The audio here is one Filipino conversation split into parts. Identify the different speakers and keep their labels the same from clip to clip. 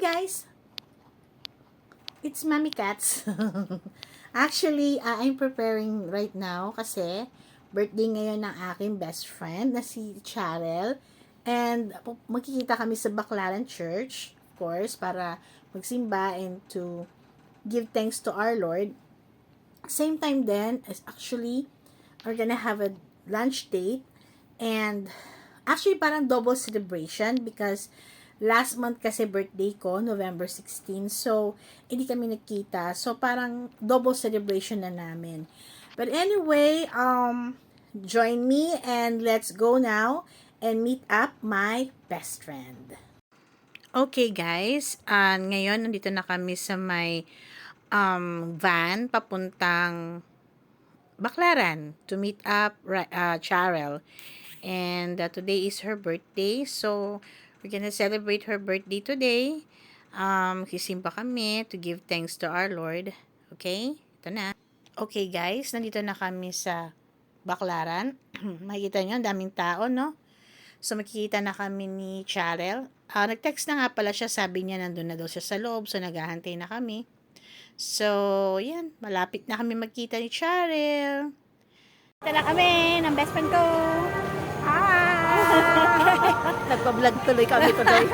Speaker 1: guys! It's Mommy Cats. Actually, I'm preparing right now kasi birthday ngayon ng aking best friend na si Charel. And magkikita kami sa Baclaran Church, of course, para magsimba and to give thanks to our Lord. Same time then, as actually, we're gonna have a lunch date. And actually, parang double celebration because last month kasi birthday ko, November 16. So, hindi kami nagkita. So, parang double celebration na namin. But anyway, join me and let's go now and meet up my best friend. Okay guys, ngayon nandito na kami sa may van papuntang Baclaran to meet up Charel. And today is her birthday. So, we're gonna celebrate her birthday today. Sisimba kami to give thanks to our Lord. Okay? Ito na. Okay guys, nandito na kami sa Baclaran. Makikita nyo, ang daming tao, no? So, makikita na kami ni Charel. Nag-text na nga pala siya. Sabi niya, nandun na daw siya sa loob. So, naghahantay na kami. So, yan. Malapit na kami magkita ni Charel. Ito na kami ng best friend ko. Nagpa-vlog tuloy kami today.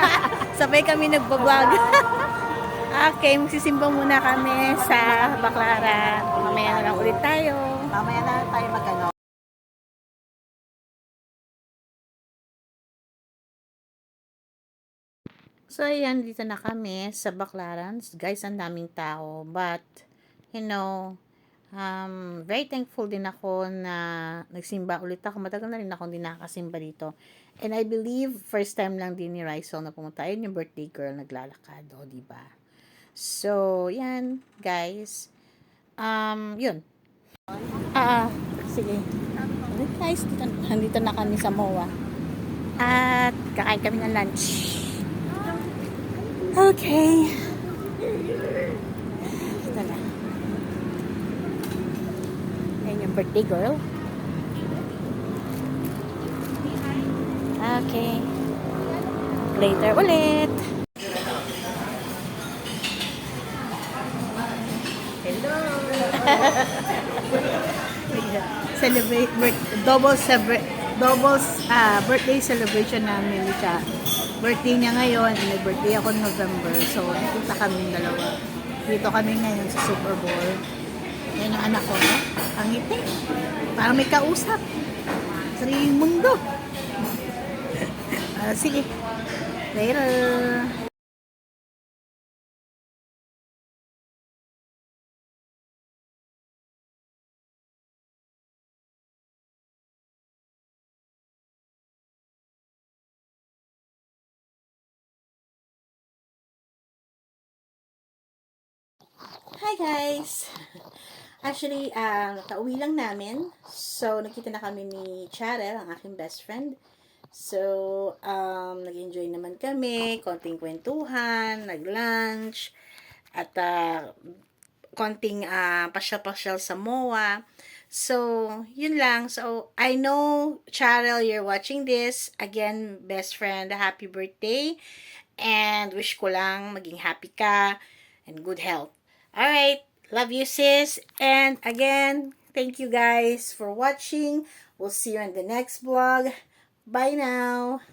Speaker 1: Sabay kami nagpa-vlog. Okay, magsisimba muna kami sa Baclaran. Mamaya na lang ulit tayo.
Speaker 2: Mamaya na tayo mag-ano.
Speaker 1: So, ayan, dito na kami sa Baclaran. Guys, ang daming tao. But, you know, very thankful din ako na nagsimba ulit ako. Matagal na rin ako hindi nakakasimba dito. And I believe, first time lang din ni Rizal na pumunta. Ayun yung birthday girl naglalakad. O, diba? So, yan, guys. Yun. Sige. Guys, dito na kami sa MOA. At kakain kami ng lunch. Okay. Ito na. Ayan yung birthday girl. Okay. Later ulit. Hello. Celebrate birthday celebration namin ni Cha. Birthday niya ngayon, may birthday ako November. So, nakita kami dalawa. Dito kami ngayon sa Super Bowl. Yan yung anak ko, no? Ang ngiti. Parang may kausap. Sariling mundo. Sige. Later. Hi guys! Actually, kauwi lang namin. So, nakita na kami ni Charel, ang aking best friend. So, nag-enjoy naman kami, konting kwentuhan, nag-lunch, at konting pasyal-pasyal sa MOA. So, yun lang. So, I know, Charel, you're watching this. Again, best friend, happy birthday. And wish ko lang maging happy ka and good health. Alright, love you sis. And again, thank you guys for watching. We'll see you in the next vlog. Bye now.